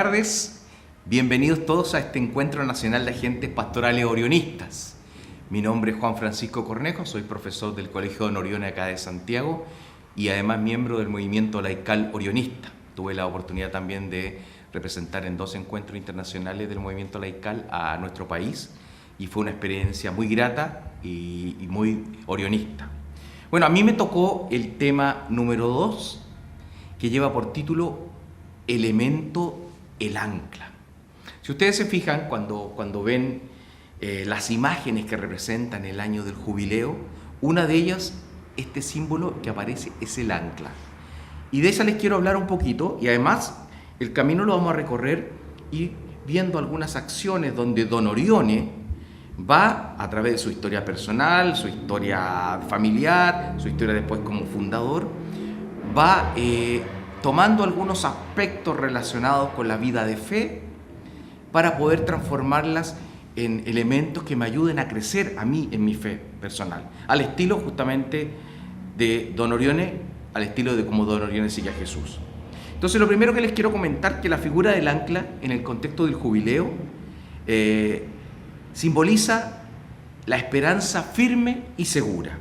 tardes, bienvenidos todos a este Encuentro Nacional de Agentes Pastorales Orionistas. Mi nombre es Juan Francisco Cornejo, soy profesor del Colegio Don Orione acá de Santiago y además miembro del movimiento laical orionista. Tuve la oportunidad también de representar en 2 encuentros internacionales del movimiento laical a nuestro país y fue una experiencia muy grata y muy orionista. Bueno, a mí me tocó el tema número 2, que lleva por título Elemento el ancla. Si ustedes se fijan, cuando ven las imágenes que representan el año del jubileo, una de ellas, este símbolo que aparece, es el ancla. Y de esa les quiero hablar un poquito, y además el camino lo vamos a recorrer y viendo algunas acciones donde Don Orione va, a través de su historia personal, su historia familiar, su historia después como fundador, va tomando algunos aspectos relacionados con la vida de fe para poder transformarlas en elementos que me ayuden a crecer a mí en mi fe personal, al estilo justamente de Don Orione, al estilo de cómo Don Orione sigue a Jesús. Entonces, lo primero que les quiero comentar, que la figura del ancla en el contexto del jubileo simboliza la esperanza firme y segura.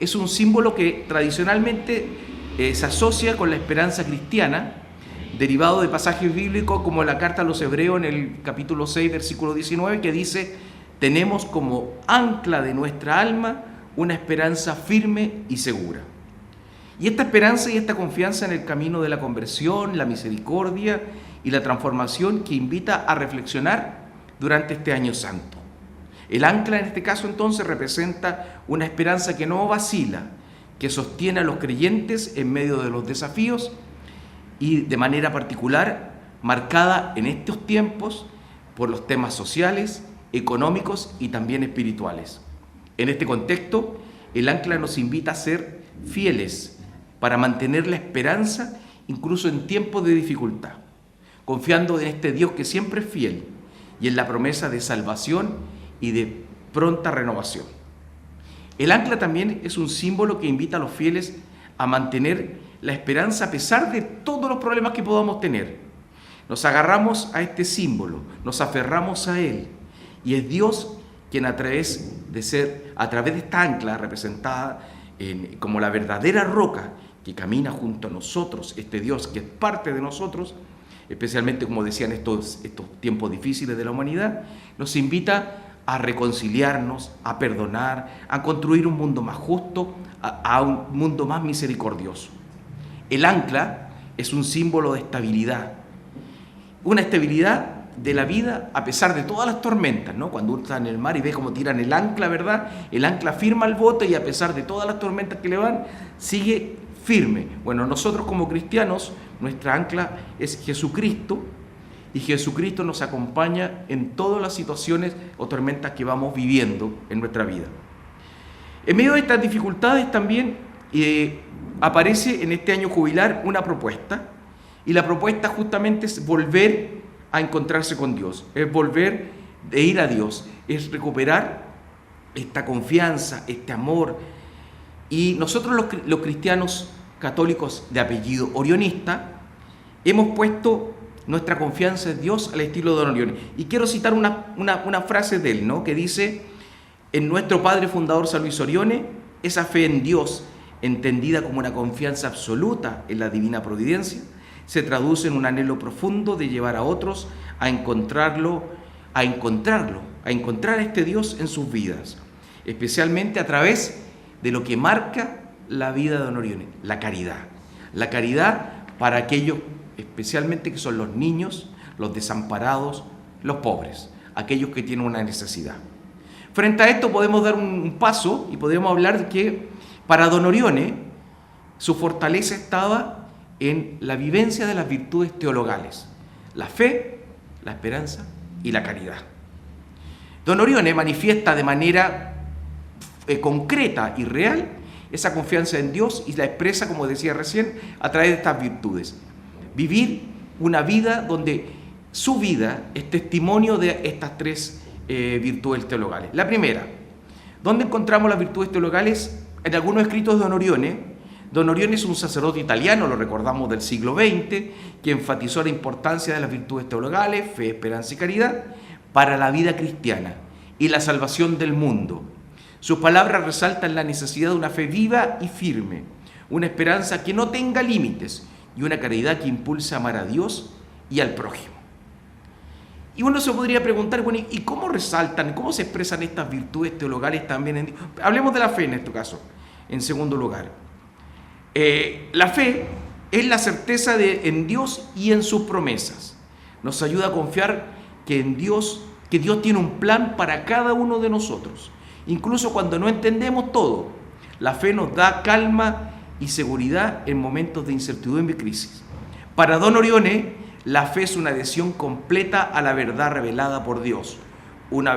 Es un símbolo que tradicionalmente se asocia con la esperanza cristiana, derivado de pasajes bíblicos como la carta a los Hebreos en el capítulo 6, versículo 19, que dice: tenemos como ancla de nuestra alma una esperanza firme y segura. Y esta esperanza y esta confianza en el camino de la conversión, la misericordia y la transformación que invita a reflexionar durante este año santo. El ancla en este caso entonces representa una esperanza que no vacila, que sostiene a los creyentes en medio de los desafíos y de manera particular marcada en estos tiempos por los temas sociales, económicos y también espirituales. En este contexto, el ancla nos invita a ser fieles para mantener la esperanza incluso en tiempos de dificultad, confiando en este Dios que siempre es fiel y en la promesa de salvación y de pronta renovación. El ancla también es un símbolo que invita a los fieles a mantener la esperanza a pesar de todos los problemas que podamos tener. Nos agarramos a este símbolo, nos aferramos a él, y es Dios quien a través de esta ancla representada como la verdadera roca que camina junto a nosotros, este Dios que es parte de nosotros, especialmente como decían estos tiempos difíciles de la humanidad, nos invita a reconciliarnos, a perdonar, a construir un mundo más justo, a un mundo más misericordioso. El ancla es un símbolo de estabilidad, una estabilidad de la vida a pesar de todas las tormentas, ¿no? Cuando uno está en el mar y ve cómo tiran el ancla, ¿verdad? El ancla firma el bote y a pesar de todas las tormentas que le van, sigue firme. Bueno, nosotros como cristianos, nuestra ancla es Jesucristo, y Jesucristo nos acompaña en todas las situaciones o tormentas que vamos viviendo en nuestra vida. En medio de estas dificultades también aparece en este año jubilar una propuesta, y la propuesta justamente es volver a encontrarse con Dios, es volver a ir a Dios, es recuperar esta confianza, este amor. Y nosotros los cristianos católicos de apellido orionista hemos puesto nuestra confianza en Dios al estilo de Don Orione. Y quiero citar una frase de él, ¿no? Que dice: en nuestro padre fundador San Luis Orione, esa fe en Dios, entendida como una confianza absoluta en la divina providencia, se traduce en un anhelo profundo de llevar a otros a encontrar a este Dios en sus vidas, especialmente a través de lo que marca la vida de Don Orione, la caridad. La caridad para aquellos especialmente que son los niños, los desamparados, los pobres, aquellos que tienen una necesidad. Frente a esto podemos dar un paso y podemos hablar de que para Don Orione su fortaleza estaba en la vivencia de las virtudes teologales, la fe, la esperanza y la caridad. Don Orione manifiesta de manera concreta y real esa confianza en Dios y la expresa, como decía recién, a través de estas virtudes. Vivir una vida donde su vida es testimonio de estas 3 virtudes teologales. La primera, ¿dónde encontramos las virtudes teologales? En algunos escritos de Don Orione Don Orione es un sacerdote italiano, lo recordamos, del siglo XX, que enfatizó la importancia de las virtudes teologales, fe, esperanza y caridad, para la vida cristiana y la salvación del mundo. Sus palabras resaltan la necesidad de una fe viva y firme, una esperanza que no tenga límites y una caridad que impulse a amar a Dios y al prójimo. Y uno se podría preguntar, bueno, ¿y cómo resaltan, cómo se expresan estas virtudes teologales también en Dios? Hablemos de la fe en este caso, en segundo lugar. La fe es la certeza en Dios y en sus promesas. Nos ayuda a confiar que Dios tiene un plan para cada uno de nosotros. Incluso cuando no entendemos todo, la fe nos da calma y seguridad en momentos de incertidumbre y crisis. Para Don Orione, la fe es una adhesión completa a la verdad revelada por Dios, una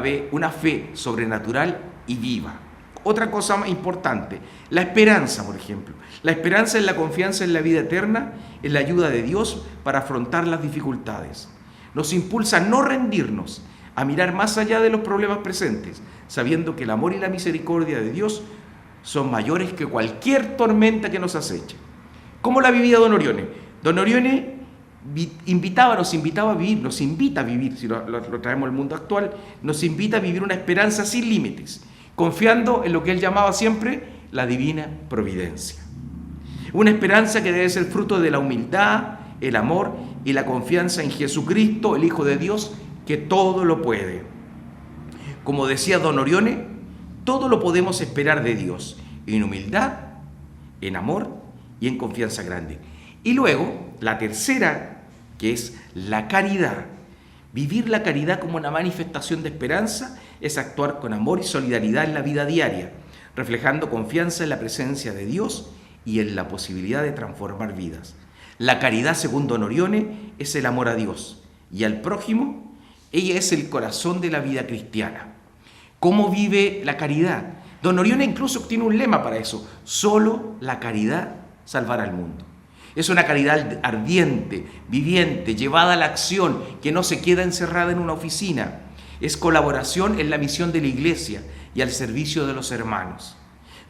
fe sobrenatural y viva. Otra cosa más importante, la esperanza, por ejemplo. La esperanza es la confianza en la vida eterna, en la ayuda de Dios para afrontar las dificultades. Nos impulsa a no rendirnos, a mirar más allá de los problemas presentes, sabiendo que el amor y la misericordia de Dios son mayores que cualquier tormenta que nos aceche. ¿Cómo la vivía Don Orione? Don Orione nos invita a vivir, si lo traemos al mundo actual, nos invita a vivir una esperanza sin límites, confiando en lo que él llamaba siempre la divina providencia. Una esperanza que debe ser fruto de la humildad, el amor y la confianza en Jesucristo, el Hijo de Dios, que todo lo puede. Como decía Don Orione, todo lo podemos esperar de Dios, en humildad, en amor y en confianza grande. Y luego, la tercera, que es la caridad. Vivir la caridad como una manifestación de esperanza es actuar con amor y solidaridad en la vida diaria, reflejando confianza en la presencia de Dios y en la posibilidad de transformar vidas. La caridad, según Don Orione, es el amor a Dios y al prójimo. Ella es el corazón de la vida cristiana. ¿Cómo vive la caridad? Don Orione incluso tiene un lema para eso: solo la caridad salvará al mundo. Es una caridad ardiente, viviente, llevada a la acción, que no se queda encerrada en una oficina. Es colaboración en la misión de la Iglesia y al servicio de los hermanos.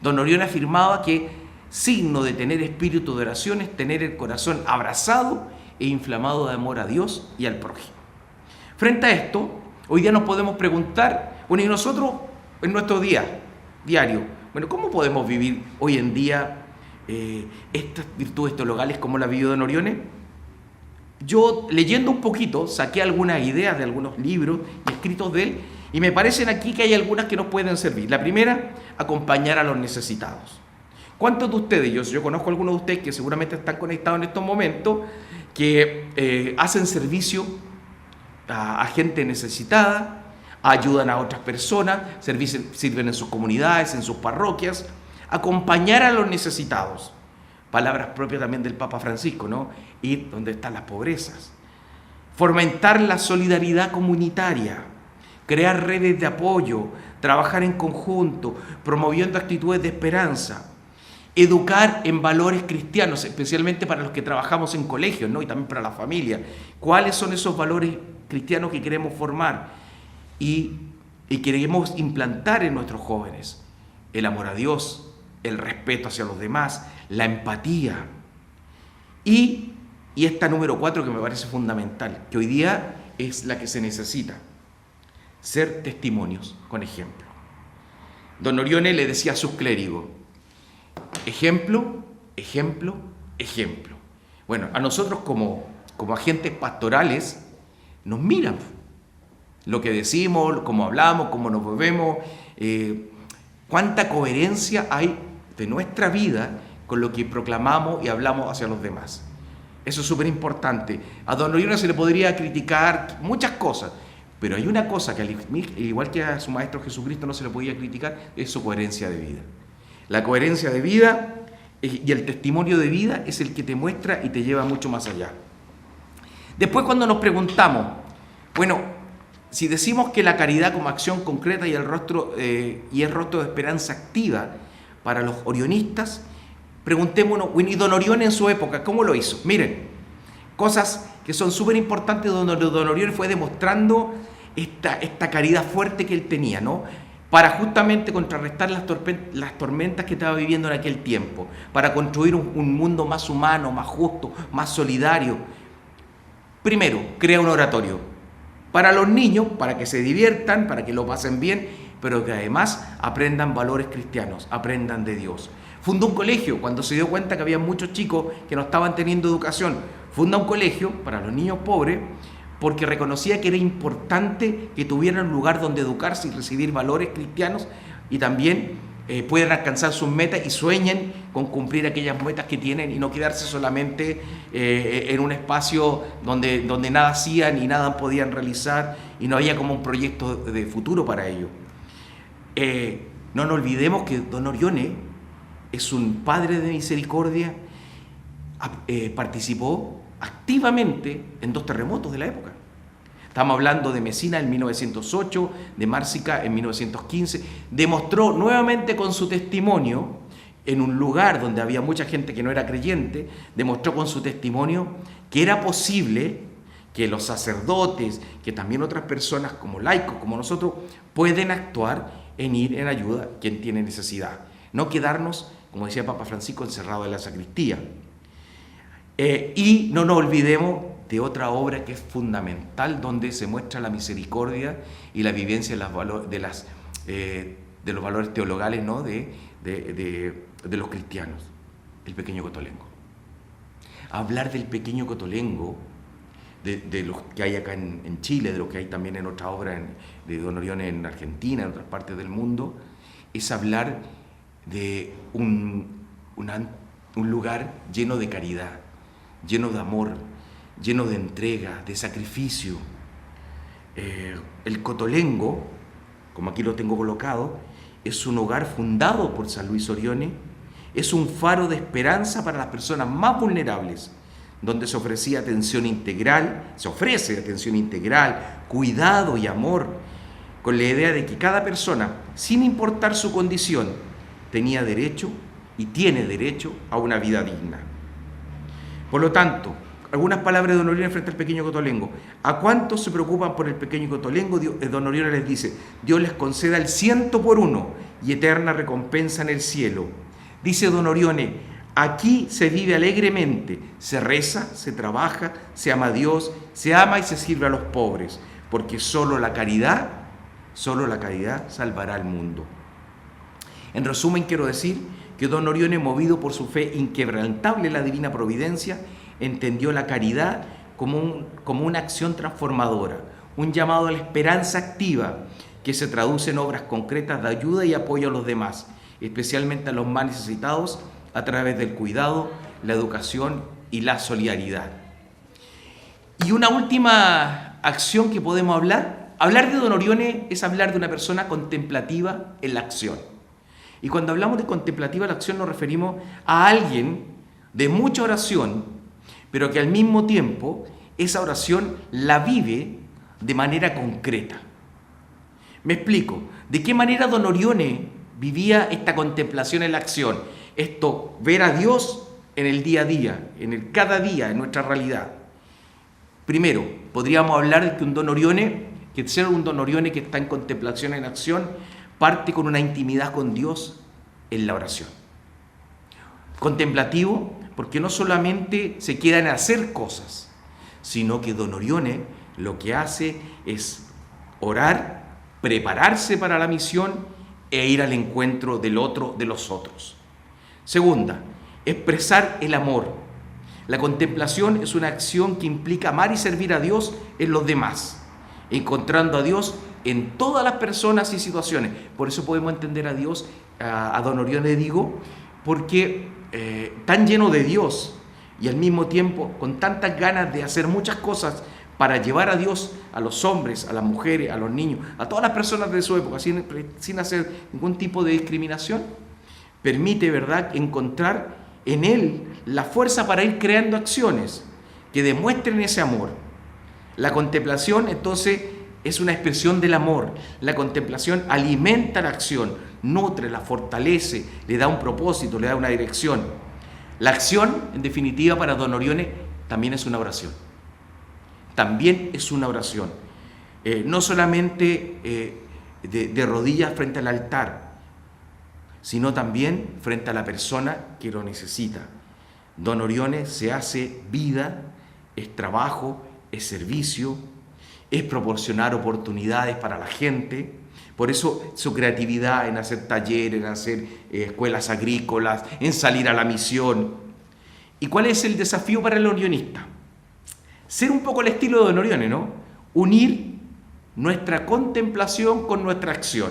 Don Orione afirmaba que signo de tener espíritu de oración es tener el corazón abrazado e inflamado de amor a Dios y al prójimo. Frente a esto, hoy día nos podemos preguntar, bueno, y nosotros en nuestro día diario, bueno, ¿cómo podemos vivir hoy en día estas virtudes teologales como la vivió Don Orione? Yo, leyendo un poquito, saqué algunas ideas de algunos libros escritos de él y me parecen aquí que hay algunas que nos pueden servir. La primera, acompañar a los necesitados. ¿Cuántos de ustedes, yo conozco a algunos de ustedes que seguramente están conectados en estos momentos, que hacen servicio a gente necesitada, ayudan a otras personas, sirven en sus comunidades, en sus parroquias? Acompañar a los necesitados. Palabras propias también del Papa Francisco, ¿no? Ir donde están las pobrezas. Fomentar la solidaridad comunitaria, crear redes de apoyo, trabajar en conjunto, promoviendo actitudes de esperanza. Educar en valores cristianos, especialmente para los que trabajamos en colegios, ¿no? Y también para la familia. ¿Cuáles son esos valores cristianos que queremos formar y queremos implantar en nuestros jóvenes? El amor a Dios, el respeto hacia los demás, la empatía. Y esta número 4 que me parece fundamental, que hoy día es la que se necesita: ser testimonios con ejemplo. Don Orione le decía a sus clérigos: ejemplo, ejemplo, ejemplo. Bueno, a nosotros como agentes pastorales nos miran lo que decimos, cómo hablamos, cómo nos movemos, cuánta coherencia hay de nuestra vida con lo que proclamamos y hablamos hacia los demás. Eso es súper importante. A Don Orione se le podría criticar muchas cosas, pero hay una cosa que al igual que a su Maestro Jesucristo no se le podía criticar, es su coherencia de vida. La coherencia de vida y el testimonio de vida es el que te muestra y te lleva mucho más allá. Después, cuando nos preguntamos, bueno, si decimos que la caridad como acción concreta y el rostro de esperanza activa para los orionistas, preguntémonos, ¿y Don Orione en su época cómo lo hizo? Miren, cosas que son súper importantes donde Don Orione fue demostrando esta caridad fuerte que él tenía, ¿no? para justamente contrarrestar las tormentas que estaba viviendo en aquel tiempo, para construir un mundo más humano, más justo, más solidario. Primero, crea un oratorio para los niños, para que se diviertan, para que lo pasen bien, pero que además aprendan valores cristianos, aprendan de Dios. Fundó un colegio cuando se dio cuenta que había muchos chicos que no estaban teniendo educación. Funda un colegio para los niños pobres porque reconocía que era importante que tuvieran un lugar donde educarse y recibir valores cristianos y también puedan alcanzar sus metas y sueñen con cumplir aquellas metas que tienen y no quedarse solamente en un espacio donde nada hacían y nada podían realizar y no había como un proyecto de futuro para ellos. No nos olvidemos que don Orione es un padre de misericordia, participó activamente en 2 terremotos de la época. Estamos hablando de Mesina en 1908, de Márcica en 1915. Demostró nuevamente con su testimonio, en un lugar donde había mucha gente que no era creyente, demostró con su testimonio que era posible que los sacerdotes, que también otras personas como laicos, como nosotros, pueden actuar en ir en ayuda a quien tiene necesidad. No quedarnos, como decía Papa Francisco, encerrados en la sacristía. Y no nos olvidemos de otra obra que es fundamental, donde se muestra la misericordia y la vivencia de los valores teologales, ¿no? de los cristianos, el pequeño Cotolengo. Hablar del pequeño Cotolengo, de los que hay acá en Chile, de los que hay también en otra obra de don Orione en Argentina, en otras partes del mundo, es hablar de un lugar lleno de caridad, lleno de amor, lleno de entrega, de sacrificio. El Cotolengo, como aquí lo tengo colocado, es un hogar fundado por San Luis Orione, es un faro de esperanza para las personas más vulnerables, donde se ofrece atención integral, cuidado y amor, con la idea de que cada persona, sin importar su condición, tenía derecho y tiene derecho a una vida digna. Por lo tanto, algunas palabras de don Orione frente al pequeño Cotolengo. ¿A cuántos se preocupan por el pequeño Cotolengo? Don Orione les dice: Dios les conceda el 100 por 1 y eterna recompensa en el cielo. Dice don Orione: aquí se vive alegremente, se reza, se trabaja, se ama a Dios, se ama y se sirve a los pobres, porque solo la caridad salvará al mundo. En resumen, quiero decir que don Orione, movido por su fe inquebrantable en la divina providencia, entendió la caridad como una acción transformadora, un llamado a la esperanza activa que se traduce en obras concretas de ayuda y apoyo a los demás, especialmente a los más necesitados, a través del cuidado, la educación y la solidaridad. Y una última acción que podemos hablar de don Orione es hablar de una persona contemplativa en la acción. Y cuando hablamos de contemplativa en la acción nos referimos a alguien de mucha oración, pero que al mismo tiempo esa oración la vive de manera concreta. Me explico. ¿De qué manera don Orione vivía esta contemplación en la acción? Esto, ver a Dios en el día a día, en el cada día, en nuestra realidad. Primero, podríamos hablar de que ser un don Orione que está en contemplación en acción, parte con una intimidad con Dios en la oración. Contemplativo, porque no solamente se queda en hacer cosas, sino que don Orione lo que hace es orar, prepararse para la misión e ir al encuentro del otro, de los otros. Segunda, expresar el amor. La contemplación es una acción que implica amar y servir a Dios en los demás, encontrando a Dios en todas las personas y situaciones. Por eso podemos entender a Dios, a don Orione digo, porque tan lleno de Dios y al mismo tiempo con tantas ganas de hacer muchas cosas para llevar a Dios a los hombres, a las mujeres, a los niños, a todas las personas de su época, sin hacer ningún tipo de discriminación, permite, ¿verdad?, encontrar en él la fuerza para ir creando acciones que demuestren ese amor. La contemplación, entonces, es una expresión del amor. La contemplación alimenta la acción, nutre, la fortalece, le da un propósito, le da una dirección. La acción, en definitiva, para don Orione, también es una oración. También es una oración. No solamente de rodillas frente al altar, sino también frente a la persona que lo necesita. Don Orione se hace vida, es trabajo, es servicio, es proporcionar oportunidades para la gente. Por eso su creatividad en hacer talleres, en hacer escuelas agrícolas, en salir a la misión. ¿Y cuál es el desafío para el orionista? Ser un poco el estilo de Don Orione, ¿no? Unir nuestra contemplación con nuestra acción.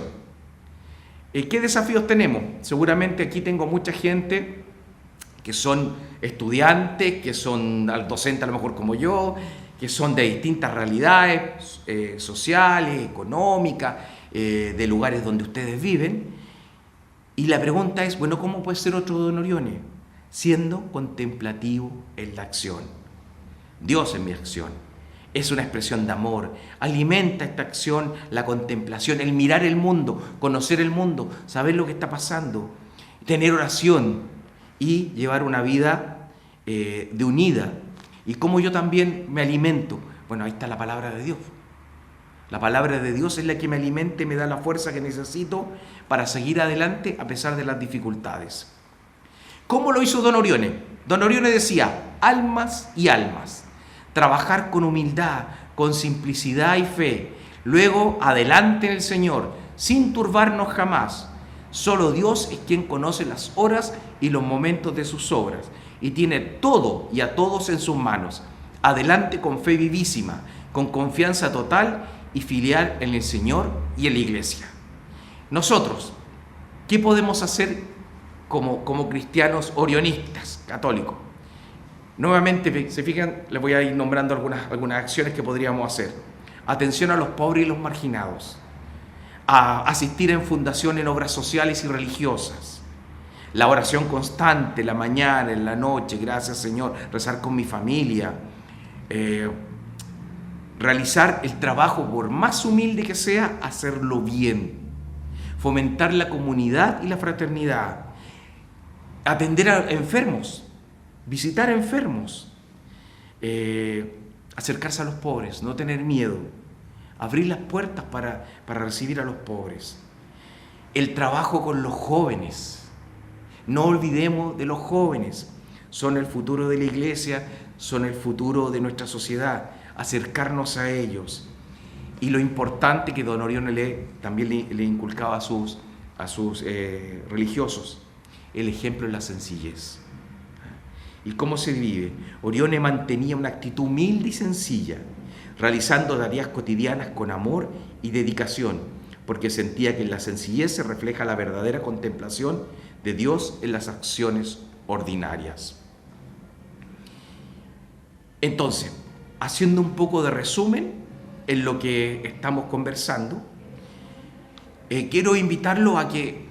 ¿Qué desafíos tenemos? Seguramente aquí tengo mucha gente que son estudiantes, que son docentes a lo mejor como yo, que son de distintas realidades sociales, económicas, de lugares donde ustedes viven. Y la pregunta es, bueno, ¿cómo puede ser otro Don Orione? Siendo contemplativo en la acción. Dios en mi acción. Es una expresión de amor. Alimenta esta acción, la contemplación, el mirar el mundo, conocer el mundo, saber lo que está pasando, tener oración y llevar una vida de unida. ¿Y cómo yo también me alimento? Bueno, ahí está la palabra de Dios. La palabra de Dios es la que me alimenta y me da la fuerza que necesito para seguir adelante a pesar de las dificultades. ¿Cómo lo hizo Don Orione? Don Orione decía, almas y almas. Trabajar con humildad, con simplicidad y fe. Luego, adelante en el Señor, sin turbarnos jamás. Solo Dios es quien conoce las horas y los momentos de sus obras y tiene todo y a todos en sus manos. Adelante con fe vivísima, con confianza total y filial en el Señor y en la Iglesia. Nosotros, ¿qué podemos hacer como cristianos orionistas, católicos? Nuevamente, se fijan, les voy a ir nombrando algunas acciones que podríamos hacer. Atención a los pobres y los marginados. A asistir en fundación en obras sociales y religiosas. La oración constante, la mañana, en la noche, gracias Señor, rezar con mi familia. Realizar el trabajo, por más humilde que sea, hacerlo bien. Fomentar la comunidad y la fraternidad. Atender a enfermos. Visitar enfermos, acercarse a los pobres, no tener miedo, abrir las puertas para recibir a los pobres. El trabajo con los jóvenes, no olvidemos de los jóvenes, son el futuro de la iglesia, son el futuro de nuestra sociedad, acercarnos a ellos. Y lo importante que Don Orione también le inculcaba a sus religiosos, el ejemplo de la sencillez. ¿Y cómo se vive? Orione mantenía una actitud humilde y sencilla, realizando tareas cotidianas con amor y dedicación, porque sentía que en la sencillez se refleja la verdadera contemplación de Dios en las acciones ordinarias. Entonces, haciendo un poco de resumen en lo que estamos conversando, quiero invitarlo a que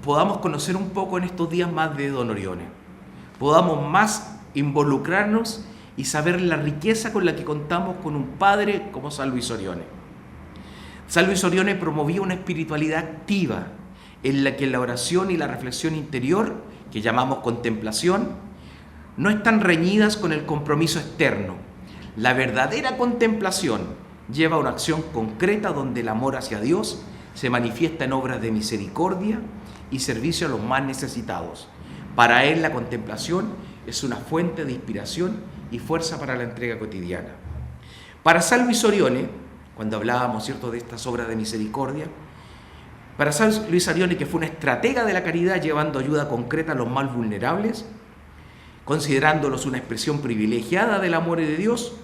podamos conocer un poco en estos días más de Don Orione. Podamos más involucrarnos y saber la riqueza con la que contamos con un padre como San Luis Orione. San Luis Orione promovía una espiritualidad activa en la que la oración y la reflexión interior, que llamamos contemplación, no están reñidas con el compromiso externo. La verdadera contemplación lleva a una acción concreta donde el amor hacia Dios se manifiesta en obras de misericordia y servicio a los más necesitados. Para él la contemplación es una fuente de inspiración y fuerza para la entrega cotidiana. Para San Luis Orione, cuando hablábamos, ¿cierto?, de estas obras de misericordia, para San Luis Orione, que fue una estratega de la caridad llevando ayuda concreta a los más vulnerables, considerándolos una expresión privilegiada del amor de Dios,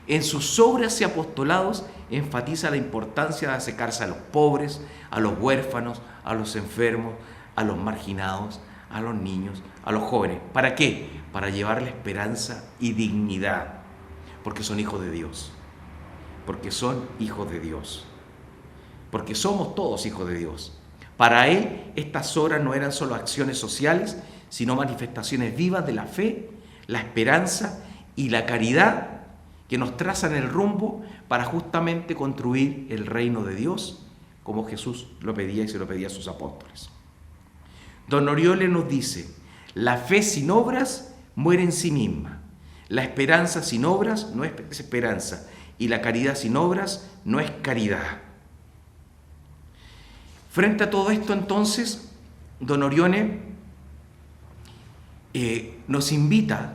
en sus obras y apostolados enfatiza la importancia de acercarse a los pobres, a los huérfanos, a los enfermos, a los marginados, a los niños, a los jóvenes. ¿Para qué? Para llevarle esperanza y dignidad, porque son hijos de Dios, porque son hijos de Dios, porque somos todos hijos de Dios. Para él, estas obras no eran solo acciones sociales, sino manifestaciones vivas de la fe, la esperanza y la caridad que nos trazan el rumbo para justamente construir el reino de Dios, como Jesús lo pedía y se lo pedía a sus apóstoles. Don Orione nos dice, la fe sin obras muere en sí misma, la esperanza sin obras no es esperanza y la caridad sin obras no es caridad. Frente a todo esto, entonces, don Orione nos invita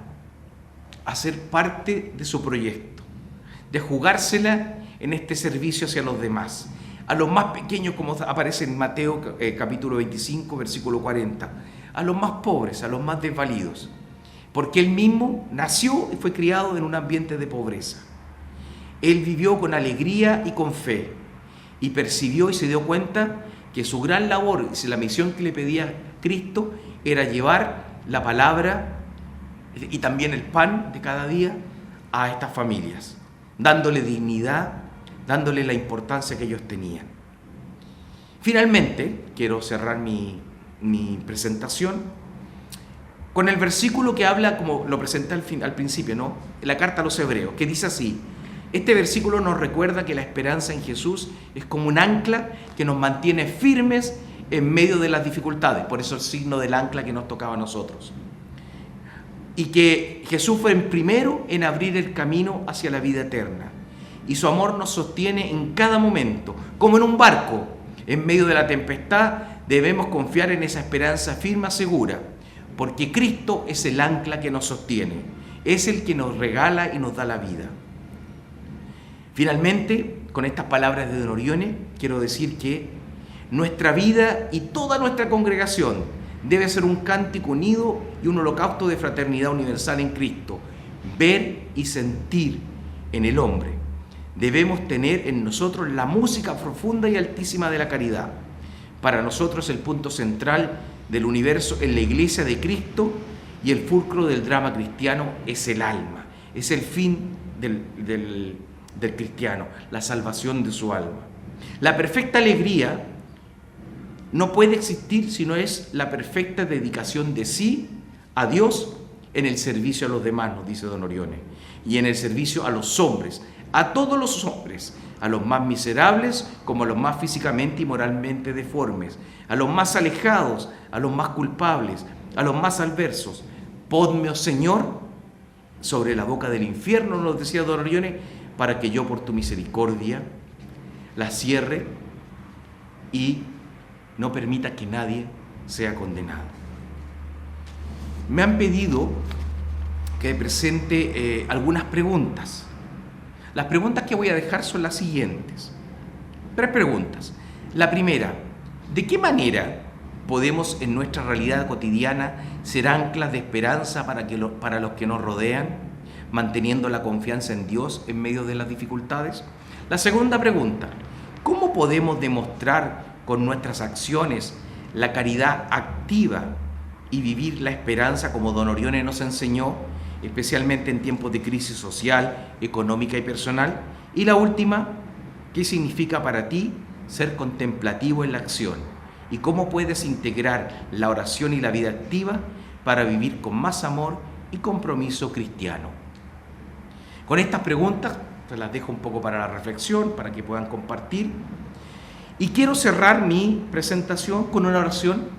a ser parte de su proyecto, de jugársela en este servicio hacia los demás, a los más pequeños, como aparece en Mateo capítulo 25, versículo 40, a los más pobres, a los más desvalidos, porque él mismo nació y fue criado en un ambiente de pobreza. Él vivió con alegría y con fe, y percibió y se dio cuenta que su gran labor y la misión que le pedía Cristo era llevar la palabra y también el pan de cada día a estas familias, dándole dignidad, dándole la importancia que ellos tenían. Finalmente, quiero cerrar mi presentación con el versículo que habla, como lo presenté al principio, ¿no? La carta a los Hebreos, que dice así. Este versículo nos recuerda que la esperanza en Jesús es como un ancla que nos mantiene firmes en medio de las dificultades. Por eso el signo del ancla que nos tocaba a nosotros. Y que Jesús fue el primero en abrir el camino hacia la vida eterna. Y su amor nos sostiene en cada momento, como en un barco. En medio de la tempestad debemos confiar en esa esperanza firme, segura, porque Cristo es el ancla que nos sostiene, es el que nos regala y nos da la vida. Finalmente, con estas palabras de don Orione, quiero decir que nuestra vida y toda nuestra congregación debe ser un cántico unido y un holocausto de fraternidad universal en Cristo, ver y sentir en el hombre. Debemos tener en nosotros la música profunda y altísima de la caridad. Para nosotros el punto central del universo es la iglesia de Cristo y el fulcro del drama cristiano es el alma, es el fin del cristiano, la salvación de su alma. La perfecta alegría no puede existir si no es la perfecta dedicación de sí a Dios en el servicio a los demás, nos dice don Orione, y en el servicio a los hombres, a todos los hombres, a los más miserables como a los más físicamente y moralmente deformes, a los más alejados, a los más culpables, a los más adversos. Ponme, oh Señor, sobre la boca del infierno, nos decía don Orione, para que yo por tu misericordia la cierre y no permita que nadie sea condenado. Me han pedido que presente algunas preguntas. Las preguntas que voy a dejar son las siguientes. 3 preguntas. La primera, ¿de qué manera podemos en nuestra realidad cotidiana ser anclas de esperanza para los que nos rodean, manteniendo la confianza en Dios en medio de las dificultades? La segunda pregunta, ¿cómo podemos demostrar con nuestras acciones la caridad activa y vivir la esperanza como don Orione nos enseñó, especialmente en tiempos de crisis social, económica y personal? Y la última, ¿qué significa para ti ser contemplativo en la acción? ¿Y cómo puedes integrar la oración y la vida activa para vivir con más amor y compromiso cristiano? Con estas preguntas, te las dejo un poco para la reflexión, para que puedan compartir. Y quiero cerrar mi presentación con una oración,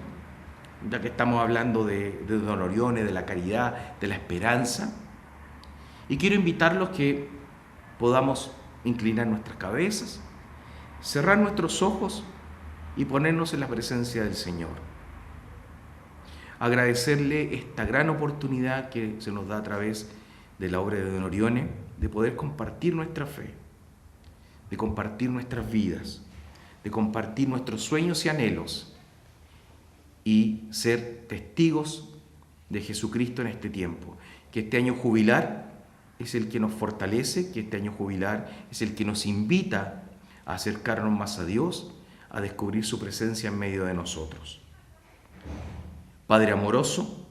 ya que estamos hablando de don Orione, de la caridad, de la esperanza. Y quiero invitarlos que podamos inclinar nuestras cabezas, cerrar nuestros ojos y ponernos en la presencia del Señor. Agradecerle esta gran oportunidad que se nos da a través de la obra de don Orione, de poder compartir nuestra fe, de compartir nuestras vidas, de compartir nuestros sueños y anhelos y ser testigos de Jesucristo en este tiempo. Que este año jubilar es el que nos fortalece, que este año jubilar es el que nos invita a acercarnos más a Dios, a descubrir su presencia en medio de nosotros. Padre amoroso,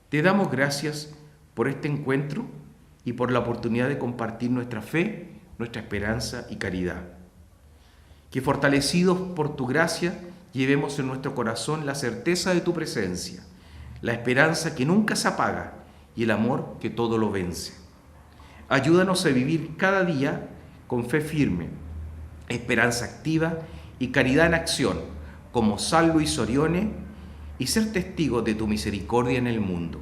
te damos gracias por este encuentro y por la oportunidad de compartir nuestra fe, nuestra esperanza y caridad. Que fortalecidos por tu gracia, llevemos en nuestro corazón la certeza de tu presencia, la esperanza que nunca se apaga y el amor que todo lo vence. Ayúdanos a vivir cada día con fe firme, esperanza activa y caridad en acción, como San Luis Orione, y ser testigos de tu misericordia en el mundo.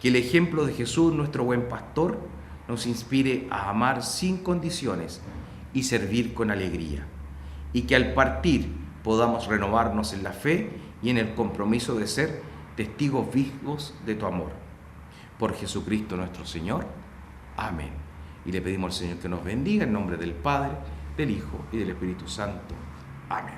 Que el ejemplo de Jesús, nuestro buen pastor, nos inspire a amar sin condiciones y servir con alegría. Y que al partir podamos renovarnos en la fe y en el compromiso de ser testigos vivos de tu amor. Por Jesucristo nuestro Señor. Amén. Y le pedimos al Señor que nos bendiga en nombre del Padre, del Hijo y del Espíritu Santo. Amén.